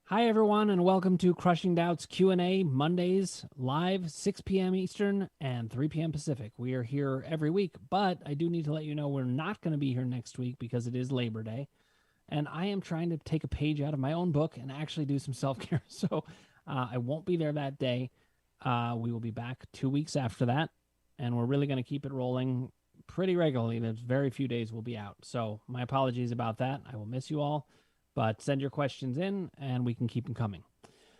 Hi, everyone, and welcome to Crushing Doubts Q&A Mondays, live 6 p.m. Eastern and 3 p.m. Pacific. We are here every week, but I do need to let you know we're not going to be here next week because it is Labor Day, and I am trying to take a page out of my own book and actually do some self-care, so I won't be there that day. We will be back 2 weeks after that, and we're really going to keep it rolling pretty regularly. There's very few days we'll be out, so my apologies about that. I will miss you all. But send your questions in and we can keep them coming.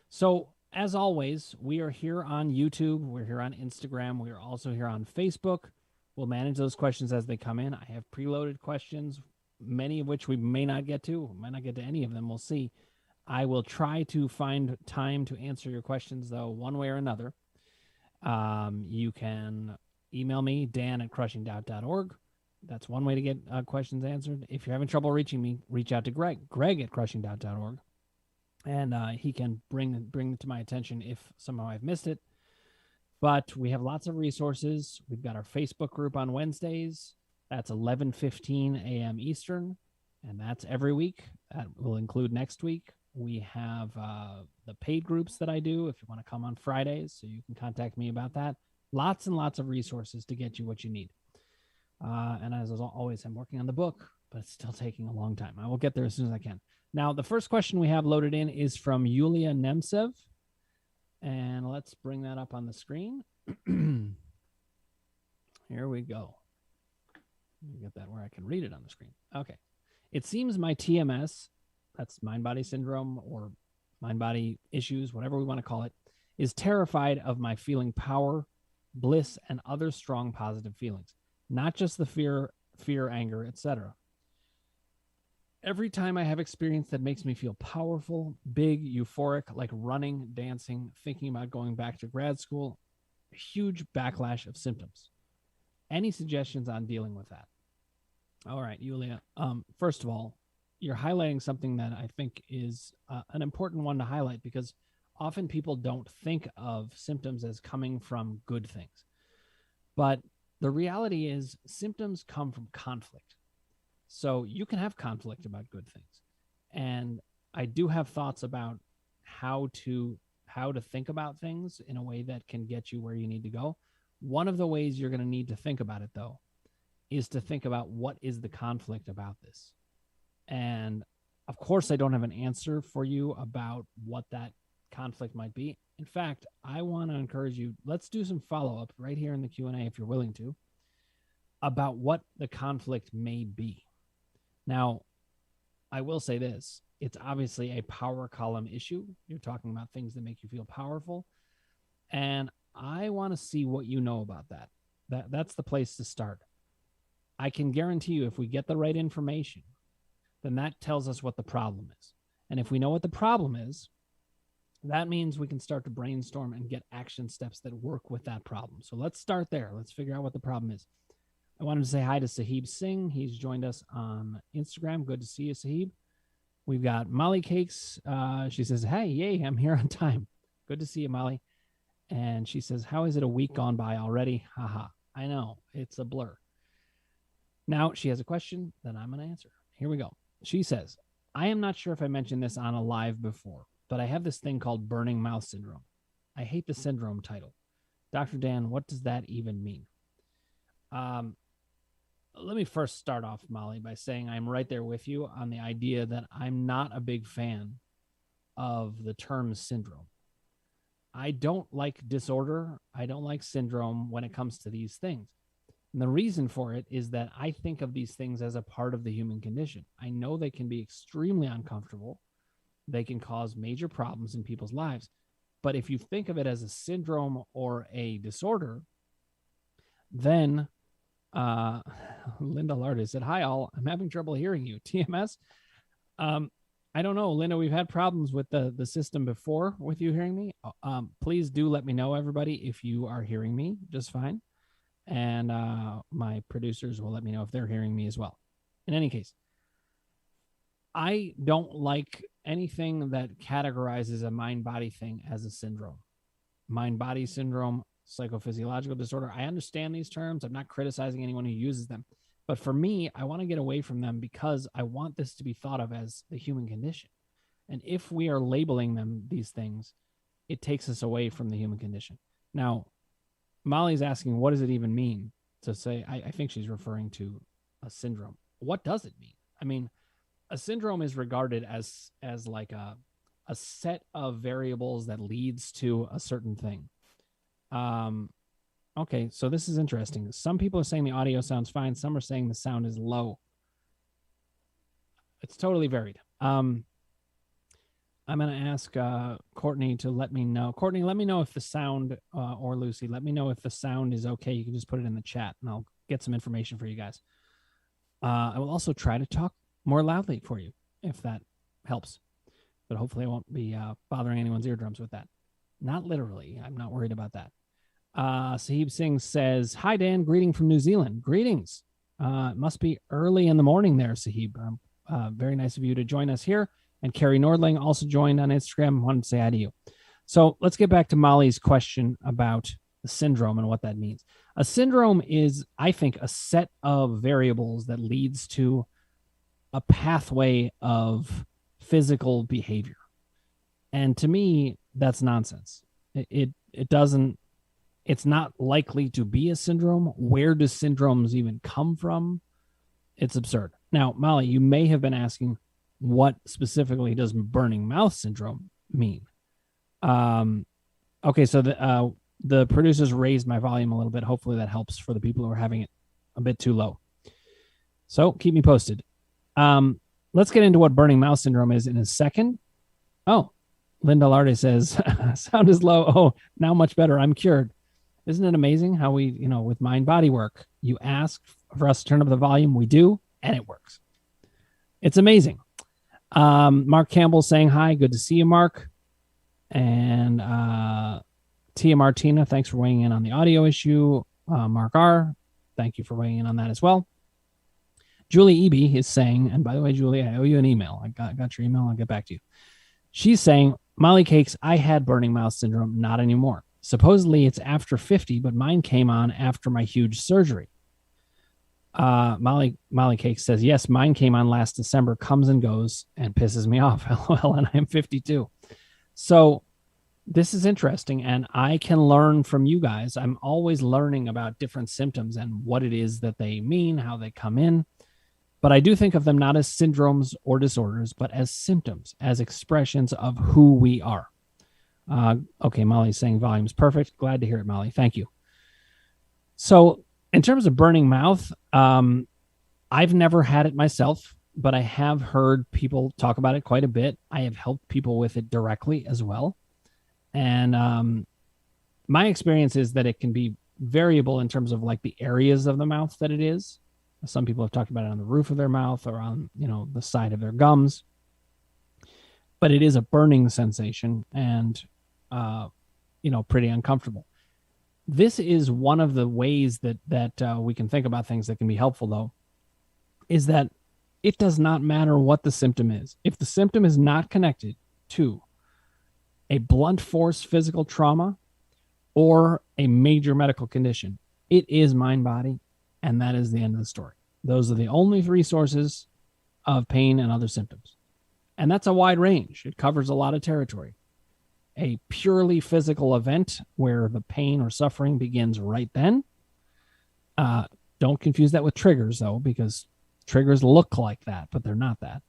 So, as always, we are here on YouTube. We're here on Instagram. We are also here on Facebook. We'll manage those questions as they come in. I have preloaded questions, many of which we may not get to. We might not get to any of them. We'll see. I will try to find time to answer your questions, though, one way or another. You can email me, dan@crushingdoubt.org. That's one way to get questions answered. If you're having trouble reaching me, reach out to Greg@crushingdoubt.org, and he can bring it to my attention if somehow I've missed it. But we have lots of resources. We've got our Facebook group on Wednesdays. That's 11:15 a.m. Eastern, and that's every week. That will include next week. We have the paid groups that I do if you want to come on Fridays, so you can contact me about that. Lots and lots of resources to get you what you need. And as always, I'm working on the book, but it's still taking a long time. I will get there as soon as I can. Now, the first question we have loaded in is from Yulia Nemtsev. And let's bring that up on the screen. Here we go. Let me get that where I can read it on the screen. Okay. It seems my TMS, that's mind-body syndrome or mind-body issues, whatever we want to call it, is terrified of my feeling power, bliss, and other strong positive feelings. Not just the fear, anger, etc. Every time I have experience that makes me feel powerful, big, euphoric, like running, dancing, thinking about going back to grad school, a huge backlash of symptoms. Any suggestions on dealing with that? All right, Yulia. First of all, you're highlighting something that I think is an important one to highlight because often people don't think of symptoms as coming from good things. But the reality is symptoms come from conflict. So you can have conflict about good things. And I do have thoughts about how to think about things in a way that can get you where you need to go. One of the ways you're going to need to think about it, though, is to think about what is the conflict about this. And of course, I don't have an answer for you about what that conflict might be. In fact, I want to encourage you, let's do some follow-up right here in the Q&A if you're willing to, about what the conflict may be. Now, I will say this. It's obviously a power column issue. You're talking about things that make you feel powerful. And I want to see what you know about that. That's the place to start. I can guarantee you if we get the right information, then that tells us what the problem is. And if we know what the problem is, that means we can start to brainstorm and get action steps that work with that problem. So let's start there. Let's figure out what the problem is. I wanted to say hi to Sahib Singh. He's joined us on Instagram. Good to see you, Sahib. We've got Molly Cakes. She says, hey, yay, I'm here on time. Good to see you, Molly. And she says, how is it a week gone by already? Haha. I know. It's a blur. Now she has a question that I'm going to answer. Here we go. She says, I am not sure if I mentioned this on a live before, but I have this thing called burning mouth syndrome. I hate the syndrome title. Dr. Dan, what does that even mean? Let me first start off, Molly, by saying I'm right there with you on the idea that I'm not a big fan of the term syndrome. I don't like disorder. I don't like syndrome when it comes to these things. And the reason for it is that I think of these things as a part of the human condition. I know they can be extremely uncomfortable. They can cause major problems in people's lives. But if you think of it as a syndrome or a disorder, then Linda Larda said, hi, all. I'm having trouble hearing you. TMS? I don't know, Linda. We've had problems with the system before with you hearing me. Please do let me know, everybody, if you are hearing me just fine. And my producers will let me know if they're hearing me as well. In any case, I don't like anything that categorizes a mind-body thing as a syndrome. Mind-body syndrome, psychophysiological disorder. I understand these terms. I'm not criticizing anyone who uses them. But for me, I want to get away from them because I want this to be thought of as the human condition. And if we are labeling them these things, it takes us away from the human condition. Now, Molly's asking, what does it even mean to say? I think she's referring to a syndrome. What does it mean? I mean, a syndrome is regarded as like a set of variables that leads to a certain thing. Okay, so this is interesting. Some people are saying the audio sounds fine. Some are saying the sound is low. It's totally varied. I'm going to ask Courtney to let me know. Courtney, let me know if the sound, or Lucy, let me know if the sound is okay. You can just put it in the chat, and I'll get some information for you guys. I will also try to talk more loudly for you, if that helps. But hopefully I won't be bothering anyone's eardrums with that. Not literally. I'm not worried about that. Sahib Singh says, hi, Dan. Greeting from New Zealand. Greetings. It must be early in the morning there, Sahib. Very nice of you to join us here. And Carrie Nordling also joined on Instagram. Wanted to say hi to you. So let's get back to Molly's question about the syndrome and what that means. A syndrome is, I think, a set of variables that leads to a pathway of physical behavior. And to me, that's nonsense. It doesn't, it's not likely to be a syndrome. Where do syndromes even come from? It's absurd. Now, Molly, you may have been asking, what specifically does burning mouth syndrome mean? Okay, so the producers raised my volume a little bit. Hopefully that helps for the people who are having it a bit too low. So keep me posted. Let's get into what burning mouth syndrome is in a second. Oh, Linda Larde says, sound is low. Oh, now much better. I'm cured. Isn't it amazing how we, with mind body work, you ask for us to turn up the volume, we do, and it works. It's amazing. Mark Campbell saying hi. Good to see you, Mark. And Tia Martina, thanks for weighing in on the audio issue. Mark R., thank you for weighing in on that as well. Julie Eby is saying, and by the way, Julie, I owe you an email. I got your email. I'll get back to you. She's saying, Molly Cakes, I had burning mouth syndrome, not anymore. Supposedly it's after 50, but mine came on after my huge surgery. Molly Cake says, yes, mine came on last December, comes and goes and pisses me off. LOL, and I'm 52. So this is interesting, and I can learn from you guys. I'm always learning about different symptoms and what it is that they mean, how they come in. But I do think of them not as syndromes or disorders, but as symptoms, as expressions of who we are. Okay, Molly's saying volume's perfect. Glad to hear it, Molly. Thank you. So in terms of burning mouth, I've never had it myself, but I have heard people talk about it quite a bit. I have helped people with it directly as well. And my experience is that it can be variable in terms of like the areas of the mouth that it is. Some people have talked about it on the roof of their mouth or on, the side of their gums. But it is a burning sensation and, pretty uncomfortable. This is one of the ways that we can think about things that can be helpful, though, is that it does not matter what the symptom is. If the symptom is not connected to a blunt force physical trauma or a major medical condition, it is mind-body, and that is the end of the story. Those are the only three sources of pain and other symptoms. And that's a wide range. It covers a lot of territory. A purely physical event where the pain or suffering begins right then. Don't confuse that with triggers, though, because triggers look like that, but they're not that.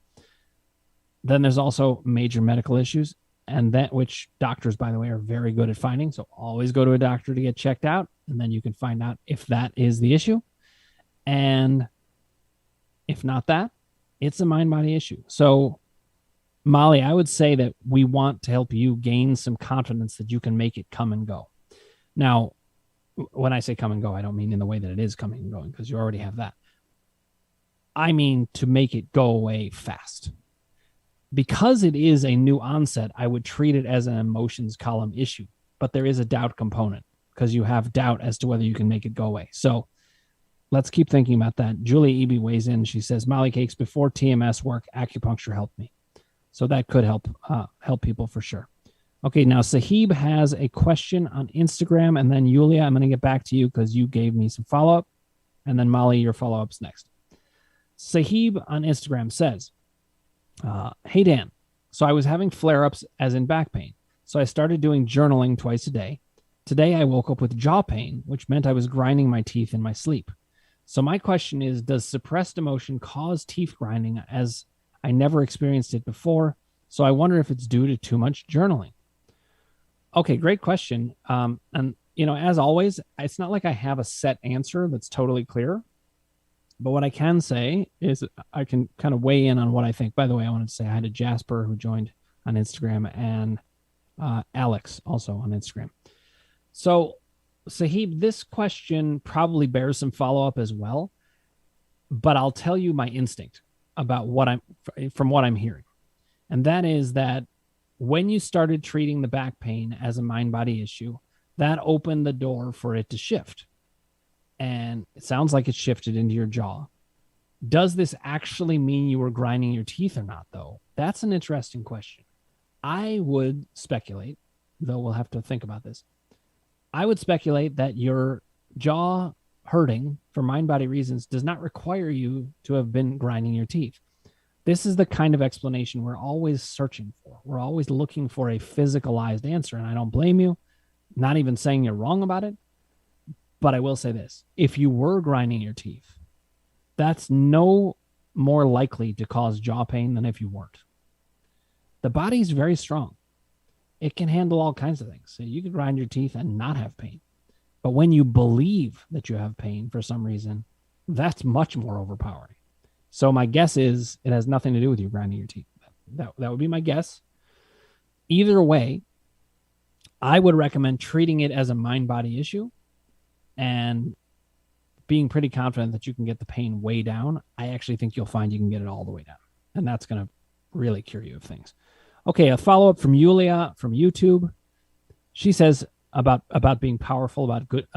Then there's also major medical issues, and that which doctors, by the way, are very good at finding. So always go to a doctor to get checked out, and then you can find out if that is the issue. And if not that, it's a mind-body issue. So Molly, I would say that we want to help you gain some confidence that you can make it come and go. Now, when I say come and go, I don't mean in the way that it is coming and going, because you already have that. I mean to make it go away fast. Because it is a new onset, I would treat it as an emotions column issue, but there is a doubt component because you have doubt as to whether you can make it go away. So let's keep thinking about that. Julie Eby weighs in. She says, Molly Cakes, before TMS work, acupuncture helped me. So that could help people for sure. Okay, now Sahib has a question on Instagram, and then Yulia, I'm going to get back to you because you gave me some follow-up, and then Molly, your follow-up's next. Sahib on Instagram says, hey, Dan, So I was having flare-ups as in back pain. So I started doing journaling twice a day. Today I woke up with jaw pain, which meant I was grinding my teeth in my sleep. So my question is, does suppressed emotion cause teeth grinding, as I never experienced it before? So I wonder if it's due to too much journaling. Okay, great question. And as always, it's not like I have a set answer that's totally clear. But what I can say is I can kind of weigh in on what I think. By the way, I wanted to say hi to Jasper, who joined on Instagram, and Alex also on Instagram. So, Sahib, this question probably bears some follow-up as well, but I'll tell you my instinct about from what I'm hearing. And that is that when you started treating the back pain as a mind-body issue, that opened the door for it to shift. And it sounds like it shifted into your jaw. Does this actually mean you were grinding your teeth or not, though? That's an interesting question. I would speculate, though we'll have to think about this. I would speculate that your jaw hurting for mind-body reasons does not require you to have been grinding your teeth. This is the kind of explanation we're always searching for. We're always looking for a physicalized answer, and I don't blame you. Not even saying you're wrong about it. But I will say this. If you were grinding your teeth, that's no more likely to cause jaw pain than if you weren't. The body is very strong. It can handle all kinds of things. So you can grind your teeth and not have pain. But when you believe that you have pain for some reason, that's much more overpowering. So my guess is it has nothing to do with you grinding your teeth. That would be my guess. Either way, I would recommend treating it as a mind-body issue and being pretty confident that you can get the pain way down. I actually think you'll find you can get it all the way down. And that's going to really cure you of things. Okay, a follow-up from Yulia from YouTube. She says about being powerful, about good,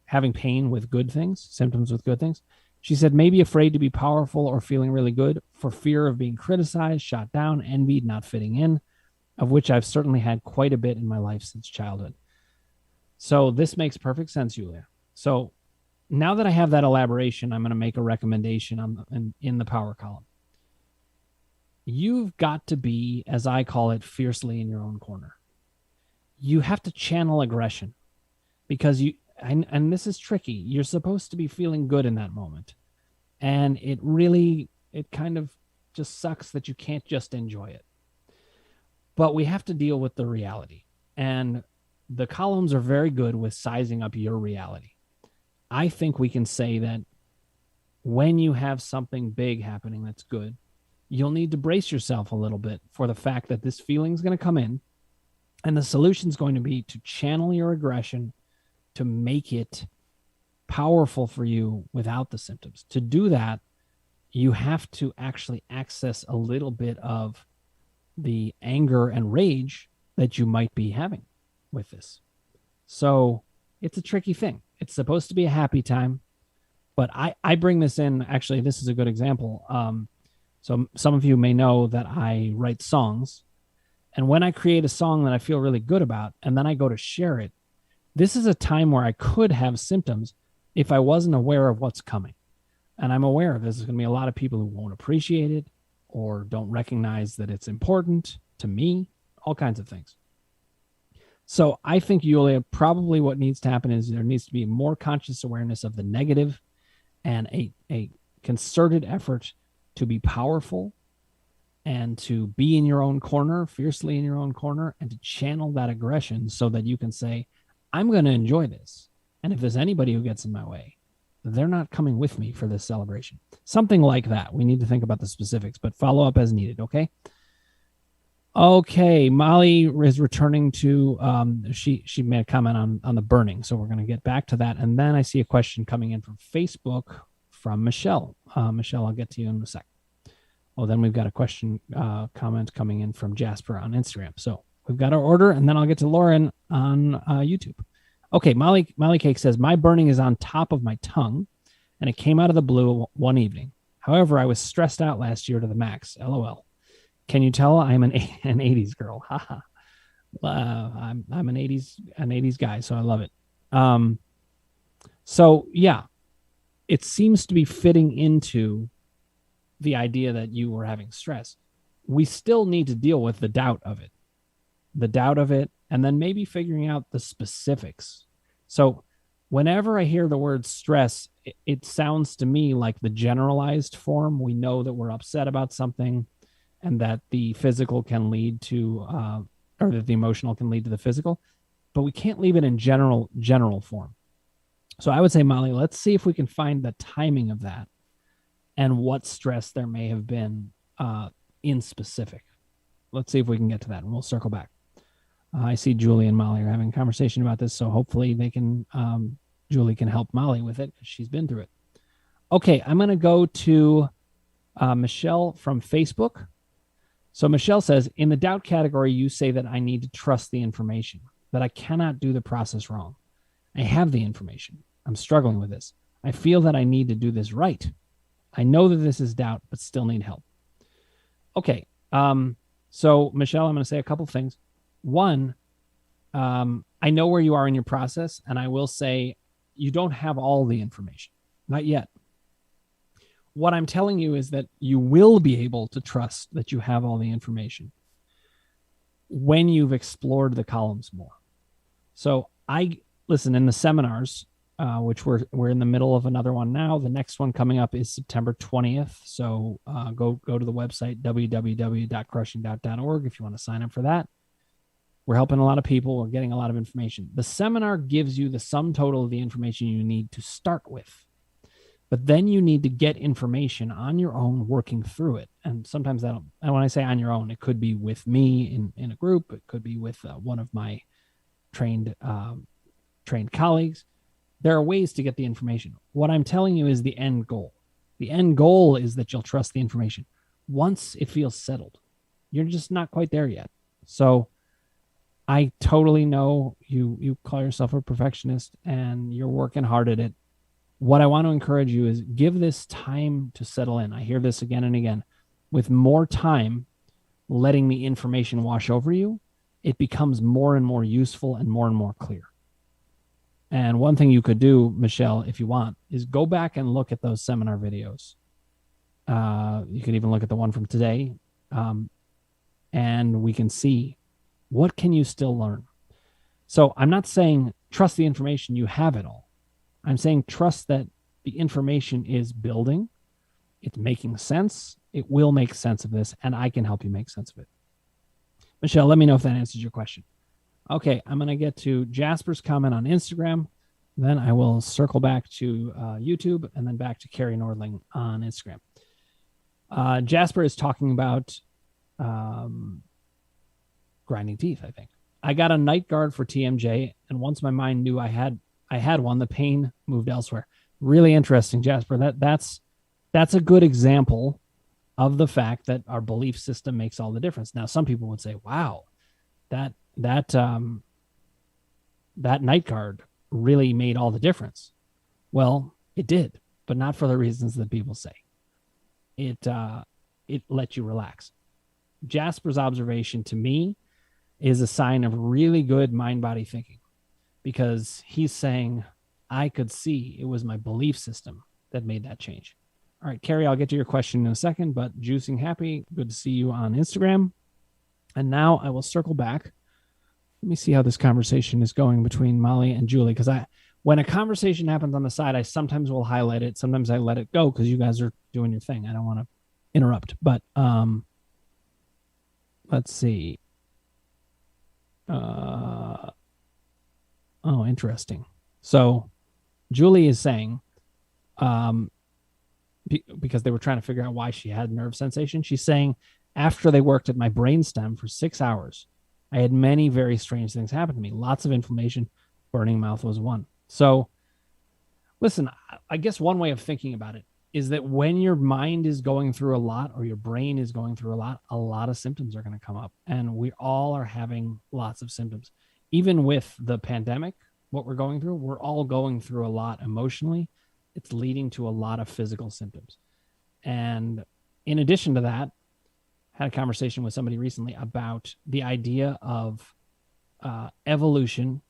having pain with good things, symptoms with good things. She said, maybe afraid to be powerful or feeling really good for fear of being criticized, shot down, envied, not fitting in, of which I've certainly had quite a bit in my life since childhood. So this makes perfect sense, Julia. So now that I have that elaboration, I'm going to make a recommendation in the power column. You've got to be, as I call it, fiercely in your own corner. You have to channel aggression because and this is tricky. You're supposed to be feeling good in that moment. And it kind of just sucks that you can't just enjoy it. But we have to deal with the reality. And the columns are very good with sizing up your reality. I think we can say that when you have something big happening that's good, you'll need to brace yourself a little bit for the fact that this feeling is going to come in, and the solution is going to be to channel your aggression to make it powerful for you without the symptoms. To do that, you have to actually access a little bit of the anger and rage that you might be having with this. So it's a tricky thing. It's supposed to be a happy time, but I bring this in. Actually, this is a good example. So some of you may know that I write songs, and when I create a song that I feel really good about, and then I go to share it, this is a time where I could have symptoms if I wasn't aware of what's coming. And I'm aware of this. There's going to be a lot of people who won't appreciate it or don't recognize that it's important to me, all kinds of things. So I think, Yulia, probably what needs to happen is there needs to be more conscious awareness of the negative and a concerted effort to be powerful and to be in your own corner, fiercely in your own corner, and to channel that aggression so that you can say, I'm going to enjoy this. And if there's anybody who gets in my way, they're not coming with me for this celebration. Something like that. We need to think about the specifics, but follow up as needed, okay? Okay, Molly is returning to, she made a comment on the burning, so we're going to get back to that. And then I see a question coming in from Facebook from Michelle. Michelle, I'll get to you in a sec. Oh, then we've got a question, comment coming in from Jasper on Instagram. So we've got our order, and then I'll get to Lauren on YouTube. Okay, Molly Cake says, my burning is on top of my tongue, and it came out of the blue one evening. However, I was stressed out last year to the max. LOL. Can you tell I'm an 80s girl? Haha. I'm an 80s guy, so I love it. So yeah, it seems to be fitting into the idea that you were having stress. we still need to deal with the doubt of it, and then maybe figuring out the specifics. So whenever I hear the word stress, it sounds to me like the generalized form. We know that we're upset about something, and that the physical can lead to, or that the emotional can lead to the physical, but we can't leave it in general form. So I would say, Molly, let's see if we can find the timing of that and what stress there may have been in specific. Let's see if we can get to that, and we'll circle back. I see Julie and Molly are having a conversation about this, so hopefully they can, Julie can help Molly with it because she's been through it. Okay, I'm going to go to Michelle from Facebook. So Michelle says, in the doubt category, you say that I need to trust the information, that I cannot do the process wrong. I have the information. I'm struggling with this. I feel that I need to do this right. I know that this is doubt, but still need help. Okay. So Michelle, I'm going to say a couple things. One, I know where you are in your process, and I will say you don't have all the information, not yet. What I'm telling you is that you will be able to trust that you have all the information when you've explored the columns more. So listen, in the seminars, which we're in the middle of another one now. The next one coming up is September 20th. So go to the website, www.crushingdoubt.org, if you want to sign up for that. We're helping a lot of people. We're getting a lot of information. The seminar gives you the sum total of the information you need to start with. But then you need to get information on your own, working through it. And sometimes and when I say on your own, it could be with me in a group. It could be with one of my trained colleagues. There are ways to get the information. What I'm telling you is the end goal. The end goal is that you'll trust the information once it feels settled. You're just not quite there yet. So I totally know you call yourself a perfectionist and you're working hard at it. What I want to encourage you is give this time to settle in. I hear this again and again. With more time, letting the information wash over you, it becomes more and more useful and more clear. And one thing you could do, Michelle, if you want, is go back and look at those seminar videos. You could even look at the one from today, and we can see what can you still learn. So I'm not saying trust the information, you have it all. I'm saying trust that the information is building, it's making sense, it will make sense of this, and I can help you make sense of it. Michelle, let me know if that answers your question. Okay, I'm going to get to Jasper's comment on Instagram. Then I will circle back to YouTube and then back to Carrie Nordling on Instagram. Jasper is talking about grinding teeth, I think. I got a night guard for TMJ, and once my mind knew I had one, the pain moved elsewhere. Really interesting, Jasper. That's a good example of the fact that our belief system makes all the difference. Now, some people would say, wow, that night guard really made all the difference. Well, it did, but not for the reasons that people say. It let you relax. Jasper's observation to me is a sign of really good mind-body thinking, because he's saying, I could see it was my belief system that made that change. All right, Carrie, I'll get to your question in a second, but Juicing Happy, good to see you on Instagram. And now I will circle back. Let me see how this conversation is going between Molly and Julie, because when a conversation happens on the side, I sometimes will highlight it. Sometimes I let it go because you guys are doing your thing. I don't want to interrupt, but let's see. Oh, interesting. So Julie is saying, because they were trying to figure out why she had nerve sensation, she's saying, after they worked at my brainstem for 6 hours, I had many very strange things happen to me. Lots of inflammation, burning mouth was one. So listen, I guess one way of thinking about it is that when your mind is going through a lot, or your brain is going through a lot of symptoms are going to come up, and we all are having lots of symptoms. Even with the pandemic, what we're going through, we're all going through a lot emotionally. It's leading to a lot of physical symptoms. And in addition to that, I had a conversation with somebody recently about the idea of evolution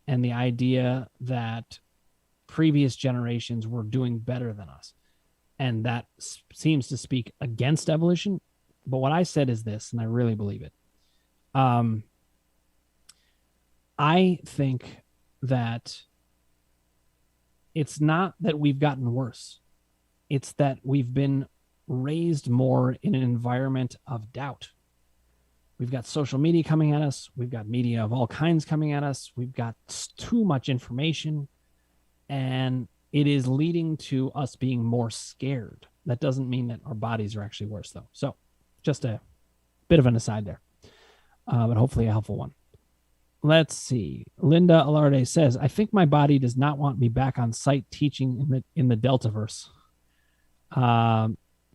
and the idea that previous generations were doing better than us. And that seems to speak against evolution. But what I said is this, and I really believe it. I think that it's not that we've gotten worse. It's that we've been raised more in an environment of doubt. We've got social media coming at us. We've got media of all kinds coming at us. We've got too much information. And it is leading to us being more scared. That doesn't mean that our bodies are actually worse, though. So just a bit of an aside there, but hopefully a helpful one. Let's see. Linda Alarde says, I think my body does not want me back on site teaching in the Deltaverse.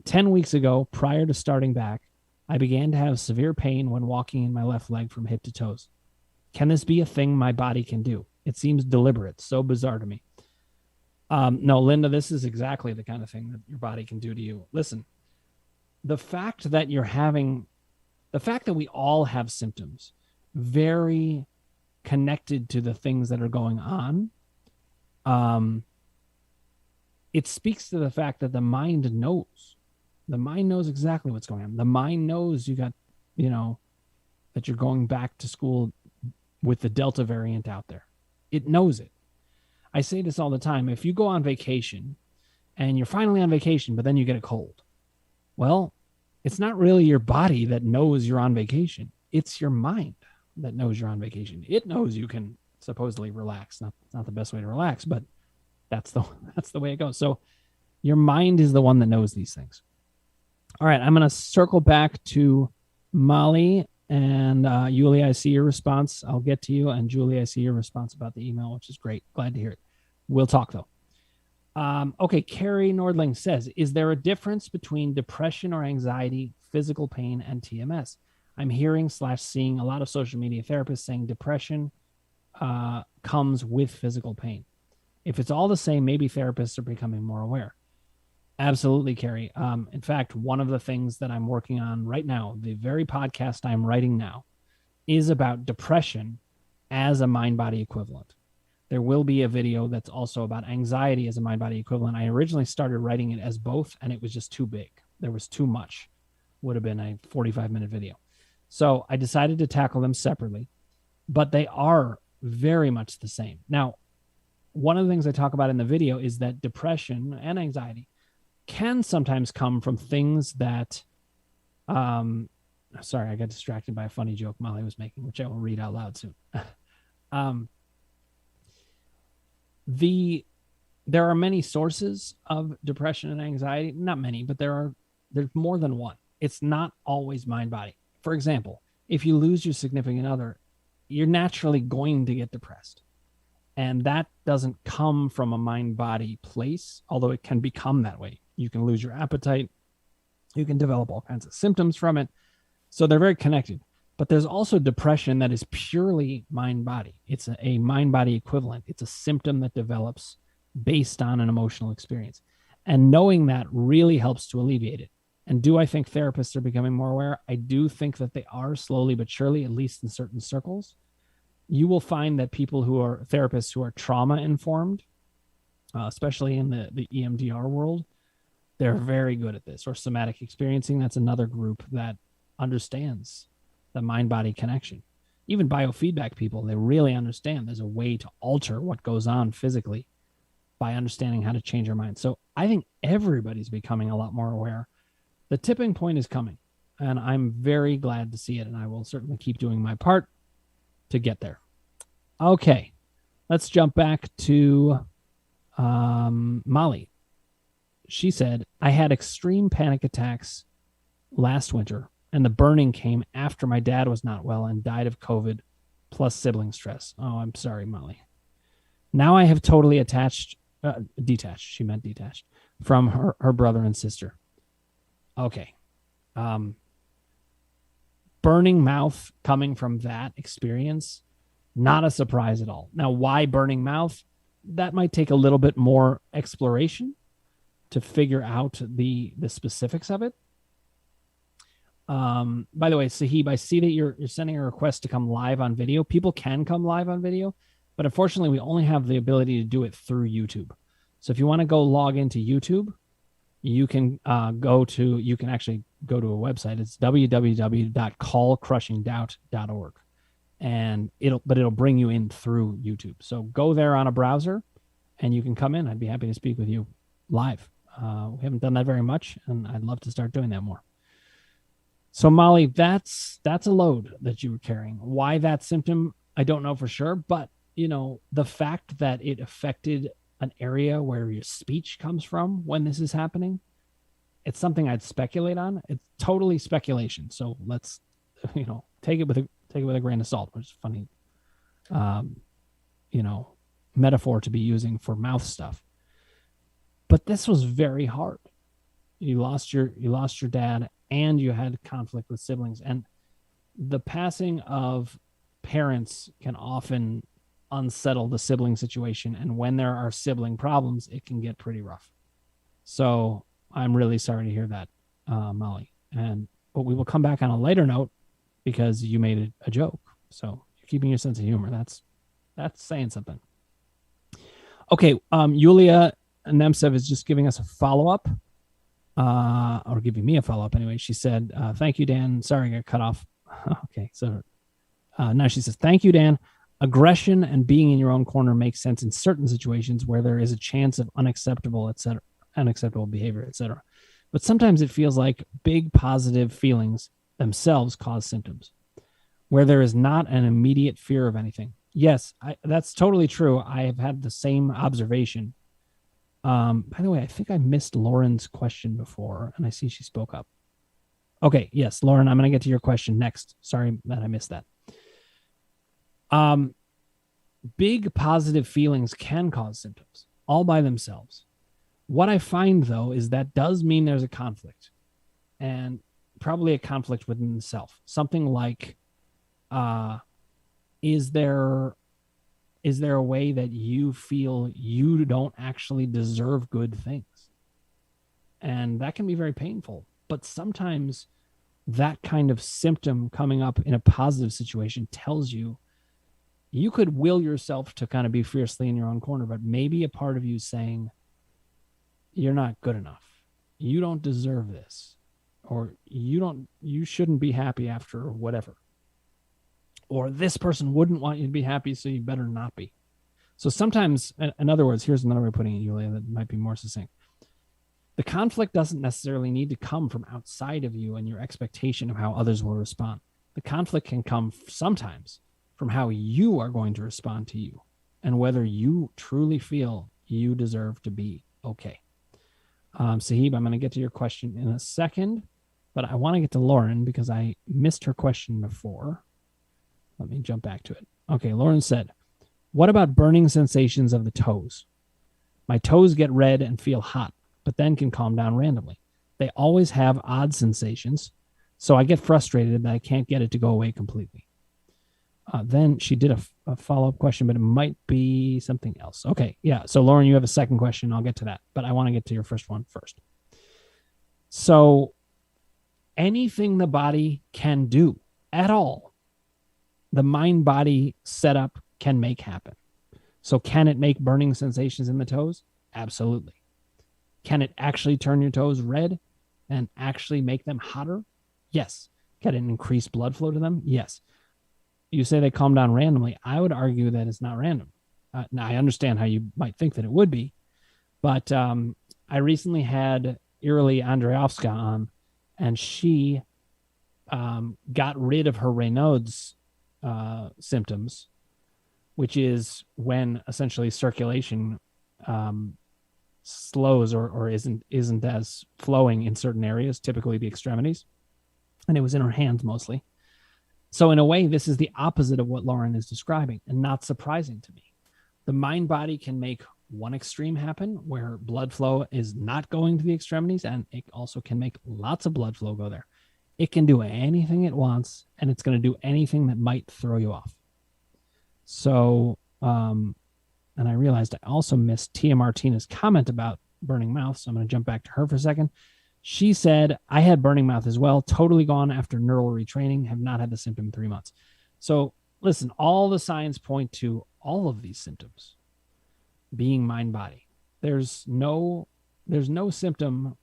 10 weeks ago, prior to starting back, I began to have severe pain when walking in my left leg from hip to toes. Can this be a thing my body can do? It seems deliberate. So bizarre to me. No, Linda, this is exactly the kind of thing that your body can do to you. Listen, the fact that we all have symptoms very connected to the things that are going on, it speaks to the fact that the mind knows. The mind knows exactly what's going on. The mind knows that you're going back to school with the Delta variant out there. It knows it. I say this all the time. If you go on vacation and you're finally on vacation, but then you get a cold, well, it's not really your body that knows you're on vacation. It's your mind that knows you're on vacation. It knows you can supposedly relax. Not the best way to relax, but that's the way it goes. So your mind is the one that knows these things. All right, I'm going to circle back to Molly and Julie. I see your response. I'll get to you. And Julie, I see your response about the email, which is great. Glad to hear it. We'll talk, though. Okay, Carrie Nordling says, is there a difference between depression or anxiety, physical pain, and TMS? I'm hearing / seeing a lot of social media therapists saying depression comes with physical pain. If it's all the same, maybe therapists are becoming more aware. Absolutely, Carrie. In fact, one of the things that I'm working on right now, the very podcast I'm writing now, is about depression as a mind-body equivalent. There will be a video that's also about anxiety as a mind-body equivalent. I originally started writing it as both, and it was just too big. There was too much. Would have been a 45-minute video. So I decided to tackle them separately, but they are very much the same. Now, one of the things I talk about in the video is that depression and anxiety can sometimes come from things that, sorry, I got distracted by a funny joke Molly was making, which I will read out loud soon. There are many sources of depression and anxiety. Not many, but there's more than one. It's not always mind-body. For example, if you lose your significant other, you're naturally going to get depressed. And that doesn't come from a mind-body place, although it can become that way. You can lose your appetite. You can develop all kinds of symptoms from it. So they're very connected. But there's also depression that is purely mind-body. It's a mind-body equivalent. It's a symptom that develops based on an emotional experience. And knowing that really helps to alleviate it. And do I think therapists are becoming more aware? I do think that they are slowly but surely, at least in certain circles. You will find that people who are therapists who are trauma-informed, especially in the EMDR world, they're very good at this. Or somatic experiencing, that's another group that understands the mind-body connection. Even biofeedback people, they really understand there's a way to alter what goes on physically by understanding how to change our mind. So I think everybody's becoming a lot more aware. The tipping point is coming, and I'm very glad to see it, and I will certainly keep doing my part to get there. Okay, let's jump back to Molly. She said, I had extreme panic attacks last winter, and the burning came after my dad was not well and died of COVID plus sibling stress. Oh, I'm sorry, Molly. Now I have totally detached, she meant detached, from her brother and sister. Okay. Burning mouth coming from that experience, not a surprise at all. Now, why burning mouth? That might take a little bit more exploration to figure out the specifics of it. By the way, Sahib, I see that you're sending a request to come live on video. People can come live on video, but unfortunately, we only have the ability to do it through YouTube. So if you want to go log into YouTube, you can you can actually go to a website. It's www.callcrushingdoubt.org, and it'll bring you in through YouTube. So go there on a browser, and you can come in. I'd be happy to speak with you live. We haven't done that very much, and I'd love to start doing that more. So Molly, that's a load that you were carrying. Why that symptom, I don't know for sure, but the fact that it affected an area where your speech comes from when this is happening, it's something I'd speculate on. It's totally speculation. So let's, take it with a grain of salt, which is funny, metaphor to be using for mouth stuff. But this was very hard. You lost your dad, and you had conflict with siblings, and the passing of parents can often unsettle the sibling situation, and when there are sibling problems, it can get pretty rough. So I'm really sorry to hear that, Molly, but we will come back on a lighter note because you made a joke, so you're keeping your sense of humor. That's saying something. Okay, Yulia Nemtsev is just giving us a follow-up, or giving me a follow-up anyway. She said, thank you, Dan. Sorry, I got cut off. Okay, so now she says, thank you, Dan. Aggression and being in your own corner makes sense in certain situations where there is a chance of unacceptable behavior, etc. But sometimes it feels like big positive feelings themselves cause symptoms where there is not an immediate fear of anything. Yes, that's totally true. I have had the same observation. By the way, I think I missed Lauren's question before, and I see she spoke up. Okay, yes, Lauren, I'm going to get to your question next. Sorry that I missed that. Big positive feelings can cause symptoms all by themselves. What I find, though, is that does mean there's a conflict, and probably a conflict within the self. Something like, is there a way that you feel you don't actually deserve good things? And that can be very painful. But sometimes that kind of symptom coming up in a positive situation tells you could will yourself to kind of be fiercely in your own corner, but maybe a part of you saying, you're not good enough. You don't deserve this. Or you shouldn't be happy after whatever. Or this person wouldn't want you to be happy, so you better not be. So sometimes, in other words, here's another way of putting it, Yulia, that might be more succinct. The conflict doesn't necessarily need to come from outside of you and your expectation of how others will respond. The conflict can come sometimes from how you are going to respond to you and whether you truly feel you deserve to be okay. Sahib, I'm going to get to your question in a second, but I want to get to Lauren because I missed her question before. Let me jump back to it. Okay, Lauren said, what about burning sensations of the toes? My toes get red and feel hot, but then can calm down randomly. They always have odd sensations, so I get frustrated that I can't get it to go away completely. Then she did a follow-up question, but it might be something else. Okay, yeah. So Lauren, you have a second question. I'll get to that, but I want to get to your first one first. So anything the body can do at all, the mind-body setup can make happen. So can it make burning sensations in the toes? Absolutely. Can it actually turn your toes red and actually make them hotter? Yes. Can it increase blood flow to them? Yes. You say they calm down randomly. I would argue that it's not random. Now, I understand how you might think that it would be, but I recently had Irili Andreevska on, and she got rid of her Raynaud's symptoms, which is when essentially circulation slows or isn't as flowing in certain areas, typically the extremities, and it was in her hands mostly. So in a way, this is the opposite of what Lauren is describing, and not surprising to me. The mind body can make one extreme happen where blood flow is not going to the extremities, and it also can make lots of blood flow go there. It can do anything it wants, and it's going to do anything that might throw you off. So, and I realized I also missed Tia Martina's comment about burning mouth, so I'm going to jump back to her for a second. She said, I had burning mouth as well, totally gone after neural retraining, have not had the symptom in 3 months. So listen, all the signs point to all of these symptoms being mind-body. There's no symptom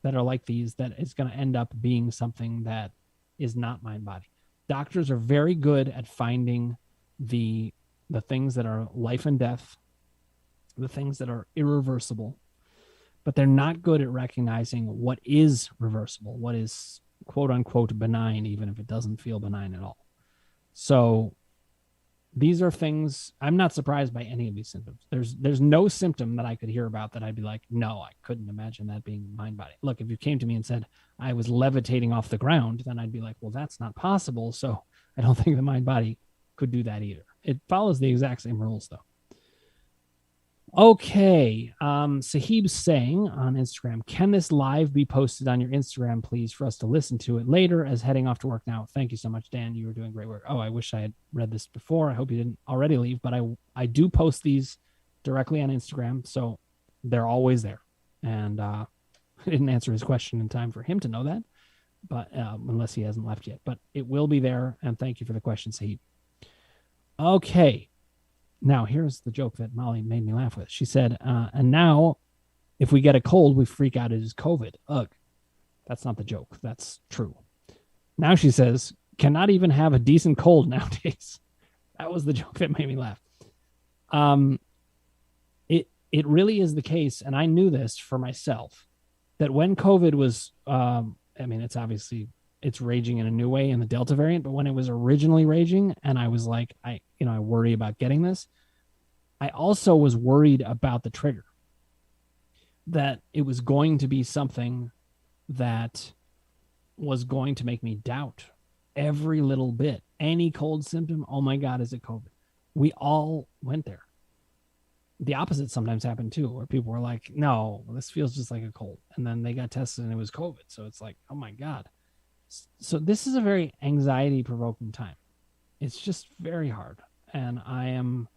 that are like these that is going to end up being something that is not mind body. Doctors are very good at finding the things that are life and death, the things that are irreversible, but they're not good at recognizing what is reversible, what is quote unquote benign, even if it doesn't feel benign at all. So these are things, I'm not surprised by any of these symptoms. There's no symptom that I could hear about that I'd be like, no, I couldn't imagine that being mind body. Look, if you came to me and said I was levitating off the ground, then I'd be like, well, that's not possible. So I don't think the mind body could do that either. It follows the exact same rules though. Okay. Sahib's saying on Instagram, can this live be posted on your Instagram, please, for us to listen to it later as heading off to work now? Thank you so much, Dan. You were doing great work. Oh, I wish I had read this before. I hope you didn't already leave, but I do post these directly on Instagram, so they're always there. And I didn't answer his question in time for him to know that, but unless he hasn't left yet. But it will be there, and thank you for the question, Sahib. Okay. Now, here's the joke that Molly made me laugh with. She said, and now if we get a cold, we freak out it is COVID. Ugh, that's not the joke. That's true. Now she says, cannot even have a decent cold nowadays. That was the joke that made me laugh. It really is the case, and I knew this for myself, that when COVID was, it's raging in a new way in the Delta variant, but when it was originally raging and I was like, I worry about getting this, I also was worried about the trigger, that it was going to be something that was going to make me doubt every little bit. Any cold symptom, oh my God, is it COVID? We all went there. The opposite sometimes happened too, where people were like, no, this feels just like a cold. And then they got tested and it was COVID. So it's like, oh my God. So this is a very anxiety-provoking time. It's just very hard, and I am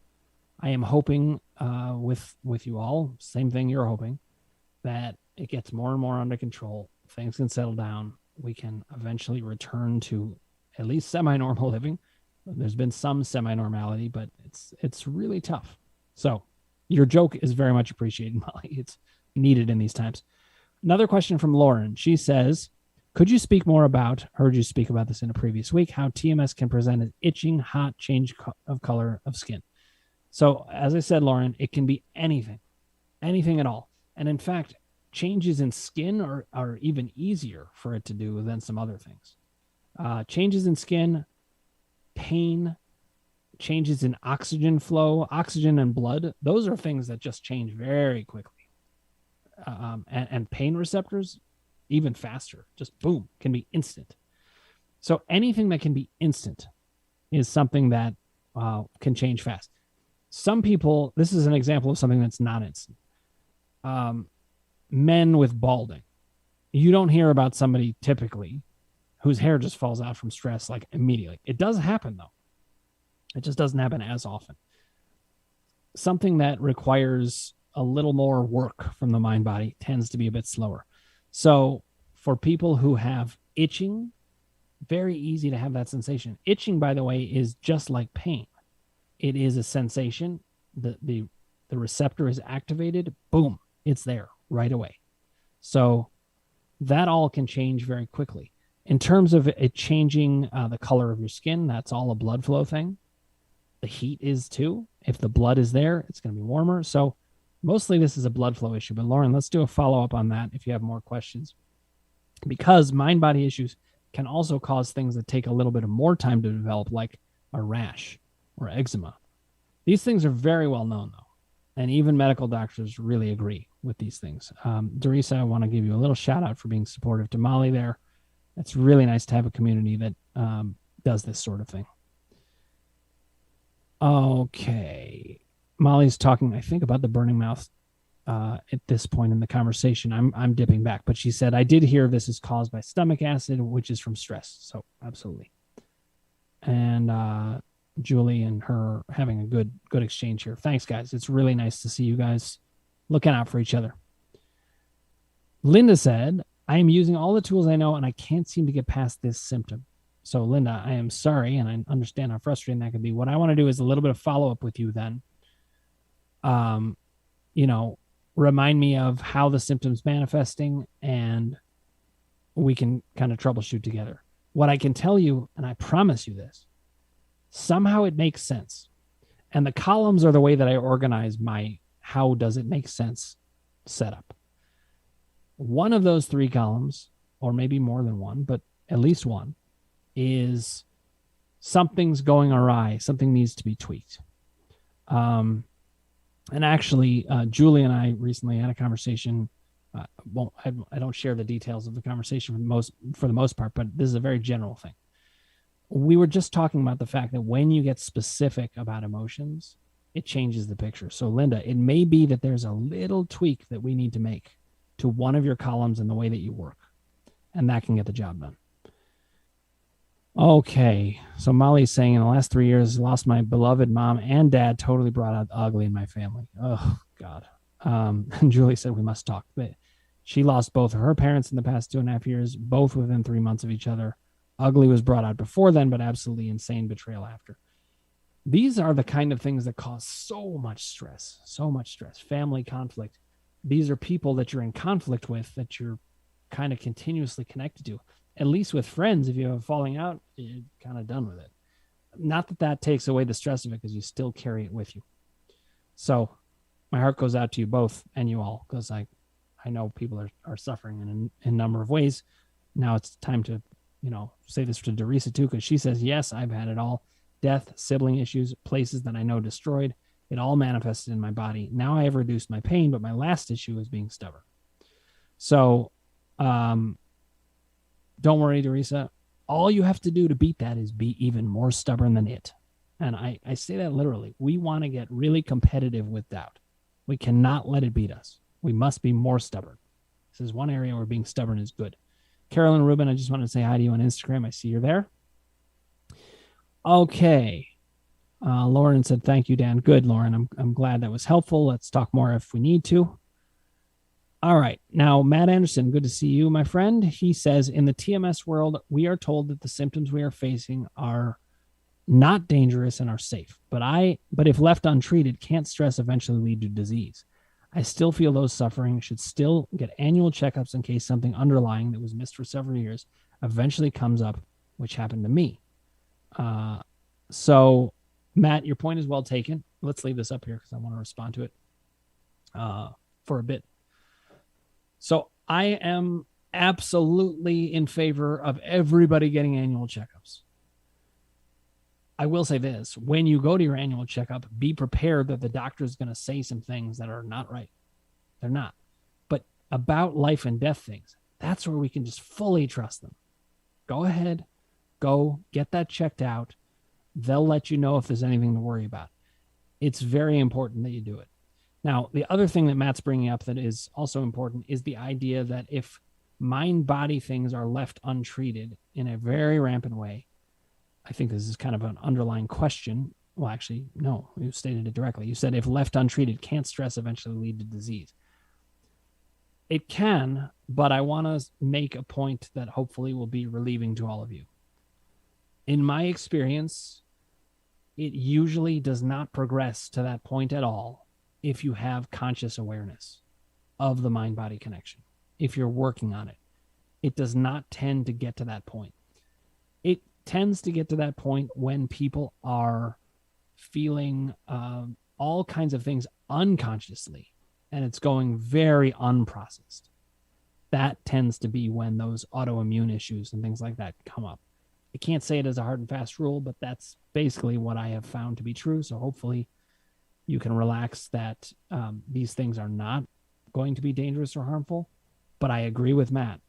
hoping with you all, same thing you're hoping, that it gets more and more under control. Things can settle down. We can eventually return to at least semi-normal living. There's been some semi-normality, but it's really tough. So your joke is very much appreciated, Molly. It's needed in these times. Another question from Lauren. She says, could you speak more about, heard you speak about this in a previous week, how TMS can present as itching, hot, change of color of skin? So as I said, Lauren, it can be anything at all. And in fact, changes in skin are even easier for it to do than some other things. Changes in skin, pain, changes in oxygen flow, oxygen and blood, those are things that just change very quickly. And pain receptors, even faster, just boom, can be instant. So anything that can be instant is something that can change fast. Some people, this is an example of something that's not instant. Men with balding. You don't hear about somebody typically whose hair just falls out from stress like immediately. It does happen though. It just doesn't happen as often. Something that requires a little more work from the mind body tends to be a bit slower. So for people who have itching, very easy to have that sensation. Itching, by the way, is just like pain. It is a sensation. The receptor is activated. Boom, it's there right away. So that all can change very quickly. In terms of it changing the color of your skin, that's all a blood flow thing. The heat is too. If the blood is there, it's going to be warmer. So mostly this is a blood flow issue. But Lauren, let's do a follow-up on that if you have more questions. Because mind-body issues can also cause things that take a little bit of more time to develop, like a rash or eczema. These things are very well known, though, and even medical doctors really agree with these things. Dorisa, I want to give you a little shout-out for being supportive to Molly there. It's really nice to have a community that does this sort of thing. Okay. Molly's talking, I think, about the burning mouth at this point in the conversation. I'm dipping back, but she said, I did hear this is caused by stomach acid, which is from stress. So absolutely. And Julie and her having a good exchange here. Thanks, guys. It's really nice to see you guys looking out for each other. Linda said, I am using all the tools I know, and I can't seem to get past this symptom. So Linda, I am sorry, and I understand how frustrating that can be. What I want to do is a little bit of follow-up with you then. remind me of how the symptoms manifesting, and we can kind of troubleshoot together. What I can tell you, and I promise you this, somehow it makes sense. And the columns are the way that I organize my how does it make sense setup. One of those three columns, or maybe more than one, but at least one, is something's going awry. Something needs to be tweaked. And actually, Julie and I recently had a conversation. I don't share the details of the conversation for the most part, but this is a very general thing. We were just talking about the fact that when you get specific about emotions, it changes the picture. So, Linda, it may be that there's a little tweak that we need to make to one of your columns in the way that you work, and that can get the job done. Okay, so Molly's saying in the last 3 years, I lost my beloved mom and dad, totally brought out the ugly in my family. Oh, God. And Julie said we must talk. But she lost both of her parents in the past 2.5 years, both within 3 months of each other. Ugly was brought out before then, but absolutely insane betrayal after. These are the kind of things that cause so much stress, family conflict. These are people that you're in conflict with, that you're kind of continuously connected to. At least with friends, if you have a falling out, you're kind of done with it. Not that that takes away the stress of it, because you still carry it with you. So my heart goes out to you both and you all, because I know people are suffering in a number of ways. Now it's time to, say this to Dorisa too, because she says, yes, I've had it all. Death, sibling issues, places that I know destroyed. It all manifested in my body. Now I have reduced my pain, but my last issue is being stubborn. So, don't worry, Dorisa. All you have to do to beat that is be even more stubborn than it. And I say that literally. We want to get really competitive with doubt. We cannot let it beat us. We must be more stubborn. This is one area where being stubborn is good. Carolyn Rubin, I just wanted to say hi to you on Instagram. I see you're there. Okay. Lauren said, thank you, Dan. Good, Lauren. I'm glad that was helpful. Let's talk more if we need to. All right. Now, Matt Anderson, good to see you, my friend. He says, in the TMS world, we are told that the symptoms we are facing are not dangerous and are safe. But if left untreated, can't stress eventually lead to disease. I still feel those suffering should still get annual checkups in case something underlying that was missed for several years eventually comes up, which happened to me. So, Matt, your point is well taken. Let's leave this up here because I want to respond to it for a bit. So I am absolutely in favor of everybody getting annual checkups. I will say this, when you go to your annual checkup, be prepared that the doctor is going to say some things that are not right. They're not. But about life and death things, that's where we can just fully trust them. Go ahead, go get that checked out. They'll let you know if there's anything to worry about. It's very important that you do it. Now, the other thing that Matt's bringing up that is also important is the idea that if mind-body things are left untreated in a very rampant way, I think this is kind of an underlying question. Well, actually, no, you stated it directly. You said if left untreated, can't stress eventually lead to disease? It can, but I want to make a point that hopefully will be relieving to all of you. In my experience, it usually does not progress to that point at all if you have conscious awareness of the mind-body connection, if you're working on it. It does not tend to get to that point. It tends to get to that point when people are feeling all kinds of things unconsciously, and it's going very unprocessed. That tends to be when those autoimmune issues and things like that come up. I can't say it as a hard and fast rule, but that's basically what I have found to be true. So hopefully you can relax that these things are not going to be dangerous or harmful. But I agree with Matt.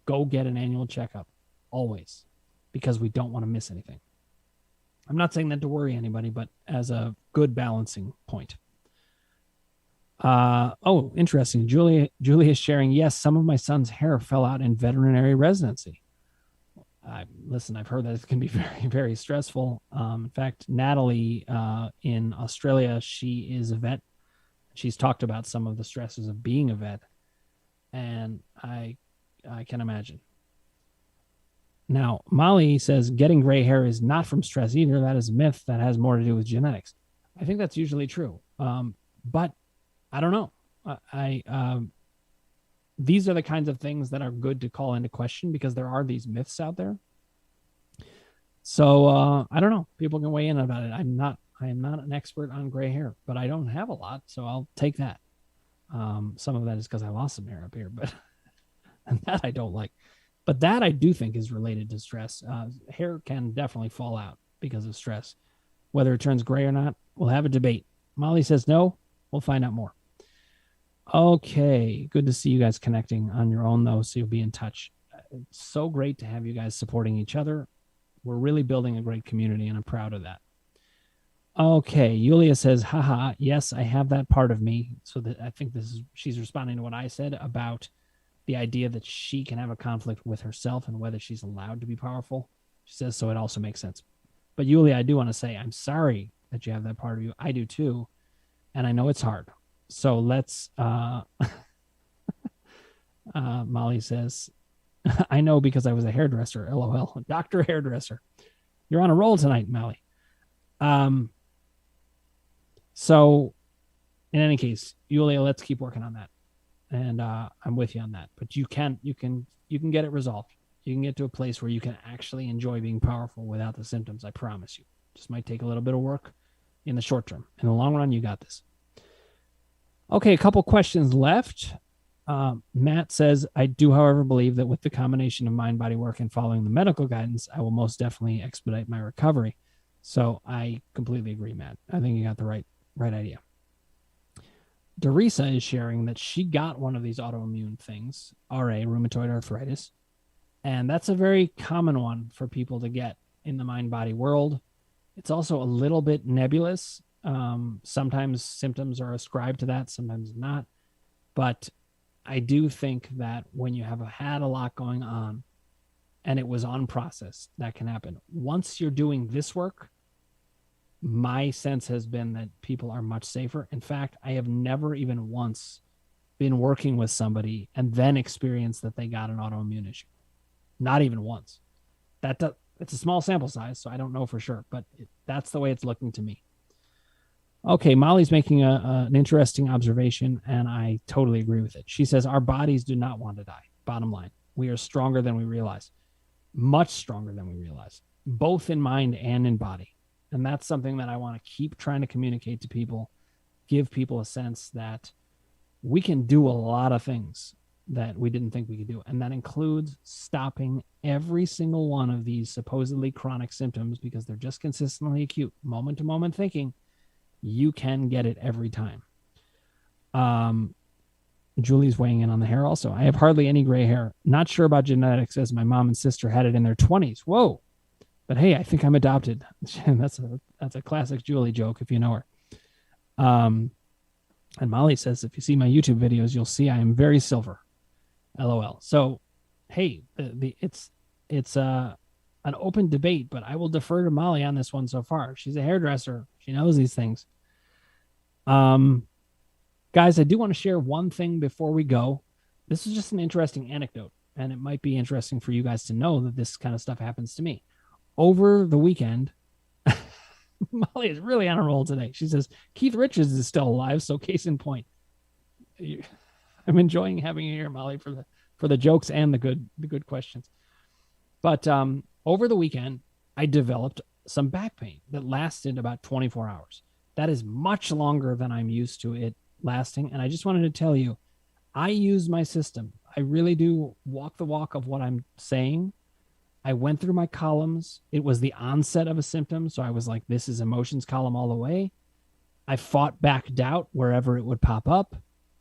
Go get an annual checkup, always, because we don't want to miss anything. I'm not saying that to worry anybody, but as a good balancing point. Oh, interesting. Julie is sharing, yes, some of my son's hair fell out in veterinary residency. Listen, I've heard that it can be very, very stressful. In fact, Natalie in Australia, she is a vet. She's talked about some of the stresses of being a vet, and I can imagine. Now, Molly says getting gray hair is not from stress either. That is a myth. That has more to do with genetics. I think that's usually true, but I don't know. These are the kinds of things that are good to call into question because there are these myths out there. So I don't know. People can weigh in about it. I am not an expert on gray hair, but I don't have a lot, so I'll take that. Some of that is because I lost some hair up here, but and that I don't like. But that I do think is related to stress. Hair can definitely fall out because of stress. Whether it turns gray or not, we'll have a debate. Molly says no. We'll find out more. Okay, good to see you guys connecting on your own, though, so you'll be in touch. It's so great to have you guys supporting each other. We're really building a great community, and I'm proud of that. Okay, Yulia says, haha, yes, I have that part of me. So that I think she's responding to what I said about the idea that she can have a conflict with herself and whether she's allowed to be powerful. She says, so it also makes sense. But Yulia, I do want to say, I'm sorry that you have that part of you. I do too. And I know it's hard. So let's, Molly says, I know because I was a hairdresser, LOL, Dr. Hairdresser. You're on a roll tonight, Molly. So in any case, Yulia, let's keep working on that. And I'm with you on that. But you can get it resolved. You can get to a place where you can actually enjoy being powerful without the symptoms. I promise you. Just might take a little bit of work in the short term. In the long run, you got this. Okay, a couple questions left. Matt says, I do, however, believe that with the combination of mind-body work and following the medical guidance, I will most definitely expedite my recovery. So I completely agree, Matt. I think you got the right idea. Dorisa is sharing that she got one of these autoimmune things, RA, rheumatoid arthritis. And that's a very common one for people to get in the mind-body world. It's also a little bit nebulous. Sometimes symptoms are ascribed to that, sometimes not. But I do think that when you have had a lot going on and it was unprocessed, that can happen. Once you're doing this work, my sense has been that people are much safer. In fact, I have never even once been working with somebody and then experienced that they got an autoimmune issue. Not even once. It's a small sample size, so I don't know for sure, but that's the way it's looking to me. Okay, Molly's making an interesting observation, and I totally agree with it. She says, our bodies do not want to die. Bottom line, we are stronger than we realize. Much stronger than we realize, both in mind and in body. And that's something that I want to keep trying to communicate to people, give people a sense that we can do a lot of things that we didn't think we could do. And that includes stopping every single one of these supposedly chronic symptoms because they're just consistently acute, moment to moment thinking. You can get it every time. Julie's weighing in on the hair also. I have hardly any gray hair. Not sure about genetics as my mom and sister had it in their 20s. Whoa. But hey, I think I'm adopted. That's a classic Julie joke if you know her. And Molly says, if you see my YouTube videos, you'll see I am very silver. LOL. So, hey, it's an open debate, but I will defer to Molly on this one so far. She's a hairdresser. She knows these things. Guys, I do want to share one thing before we go. This is just an interesting anecdote, and it might be interesting for you guys to know that this kind of stuff happens to me. Over the weekend, Molly is really on a roll today. She says, Keith Richards is still alive, so case in point. I'm enjoying having you here, Molly, for the jokes and the good questions. But over the weekend, I developed some back pain that lasted about 24 hours. That is much longer than I'm used to it lasting. And I just wanted to tell you, I use my system. I really do walk the walk of what I'm saying. I went through my columns. It was the onset of a symptom. So I was like, this is emotions column all the way. I fought back doubt wherever it would pop up.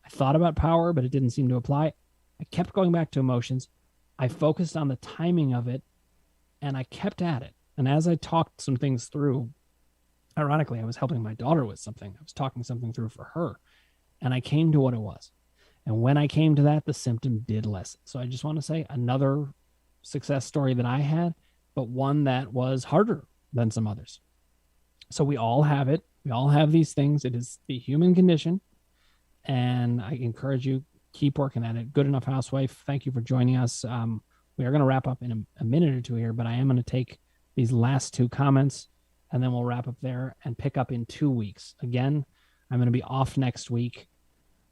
I thought about power, but it didn't seem to apply. I kept going back to emotions. I focused on the timing of it, and I kept at it. And as I talked some things through, ironically, I was helping my daughter with something. I was talking something through for her, and I came to what it was. And when I came to that, the symptom did lessen. So I just want to say another success story that I had, but one that was harder than some others. So we all have it. We all have these things. It is the human condition. And I encourage you, keep working at it. Good Enough Housewife, thank you for joining us. We are going to wrap up in a minute or two here, but I am going to take these last two comments, and then we'll wrap up there and pick up in 2 weeks. Again, I'm going to be off next week.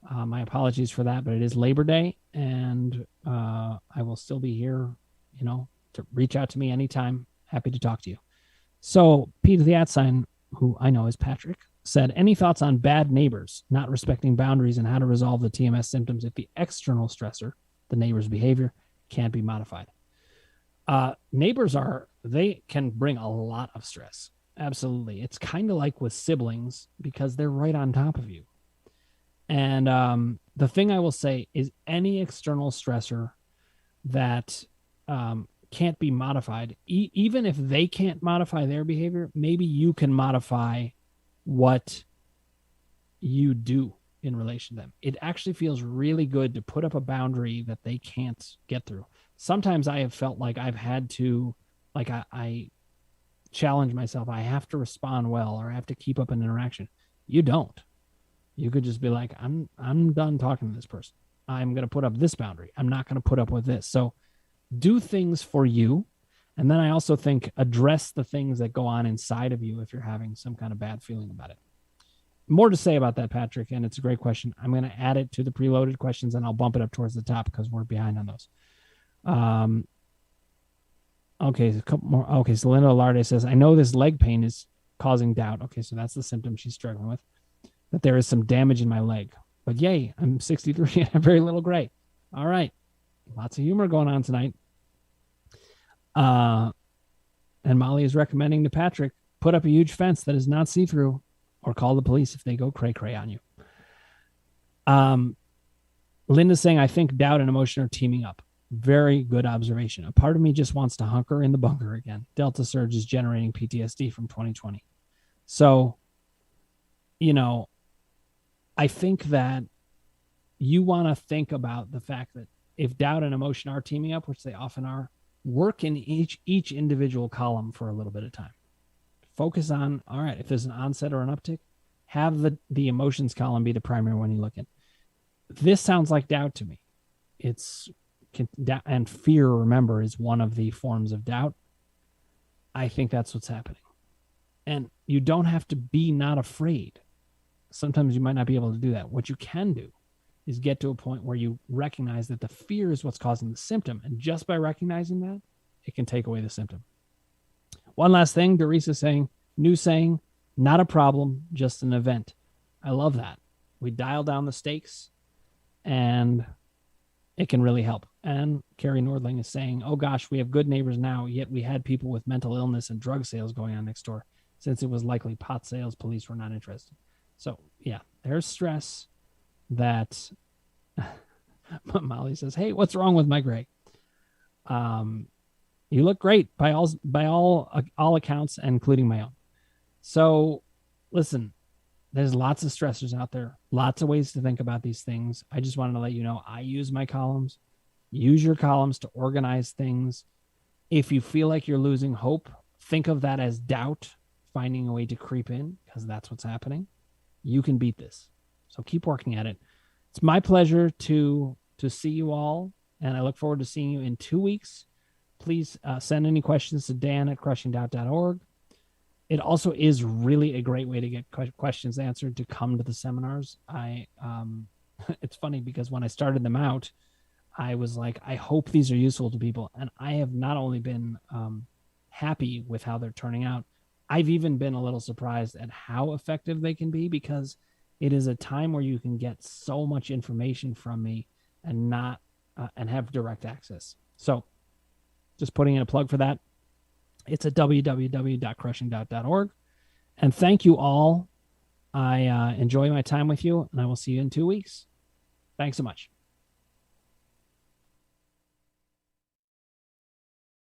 My apologies for that, but it is Labor Day, and I will still be here, to reach out to me anytime. Happy to talk to you. So Peter the @ who I know is Patrick, said, any thoughts on bad neighbors not respecting boundaries and how to resolve the TMS symptoms if the external stressor, the neighbor's behavior, can't be modified? Neighbors they can bring a lot of stress. Absolutely. It's kind of like with siblings because they're right on top of you. And the thing I will say is any external stressor that can't be modified, even if they can't modify their behavior, maybe you can modify what you do in relation to them. It actually feels really good to put up a boundary that they can't get through. Sometimes I have felt like I've had to, like I challenge myself. I have to respond well, or I have to keep up an interaction. You don't. You could just be like, I'm done talking to this person. I'm going to put up this boundary. I'm not going to put up with this. So do things for you. And then I also think address the things that go on inside of you if you're having some kind of bad feeling about it. More to say about that, Patrick, and it's a great question. I'm going to add it to the preloaded questions, and I'll bump it up towards the top because we're behind on those. Okay, a couple more. Okay, so Linda Larde says, I know this leg pain is causing doubt. Okay, so that's the symptom she's struggling with. That there is some damage in my leg. But yay, I'm 63 and have very little gray. All right. Lots of humor going on tonight. And Molly is recommending to Patrick, put up a huge fence that is not see-through, or call the police if they go cray-cray on you. Linda's saying, I think doubt and emotion are teaming up. Very good observation. A part of me just wants to hunker in the bunker again. Delta surge is generating PTSD from 2020. So, I think that you want to think about the fact that if doubt and emotion are teaming up, which they often are, work in each individual column for a little bit of time. Focus on, all right, if there's an onset or an uptick, have the emotions column be the primary one you look at. This sounds like doubt to me. And fear, remember, is one of the forms of doubt. I think that's what's happening. And you don't have to be not afraid. Sometimes you might not be able to do that. What you can do is get to a point where you recognize that the fear is what's causing the symptom. And just by recognizing that, it can take away the symptom. One last thing, Doris is saying, new saying, not a problem, just an event. I love that. We dial down the stakes and it can really help. And Carrie Nordling is saying, oh gosh, we have good neighbors now, yet we had people with mental illness and drug sales going on next door. Since it was likely pot sales, police were not interested. So yeah, there's stress that Molly says, hey, what's wrong with my gray? You look great by all accounts, including my own. So listen, there's lots of stressors out there, lots of ways to think about these things. I just wanted to let you know, I use my columns. Use your columns to organize things. If you feel like you're losing hope, think of that as doubt finding a way to creep in, because that's what's happening. You can beat this. So keep working at it. It's my pleasure to see you all, and I look forward to seeing you in 2 weeks. Please send any questions to dan@crushingdoubt.org. It also is really a great way to get questions answered, to come to the seminars. It's funny because when I started them out, I was like, I hope these are useful to people. And I have not only been happy with how they're turning out, I've even been a little surprised at how effective they can be, because it is a time where you can get so much information from me and not and have direct access. So just putting in a plug for that. It's at www.crushingdoubt.org. And thank you all. I enjoy my time with you, and I will see you in 2 weeks. Thanks so much.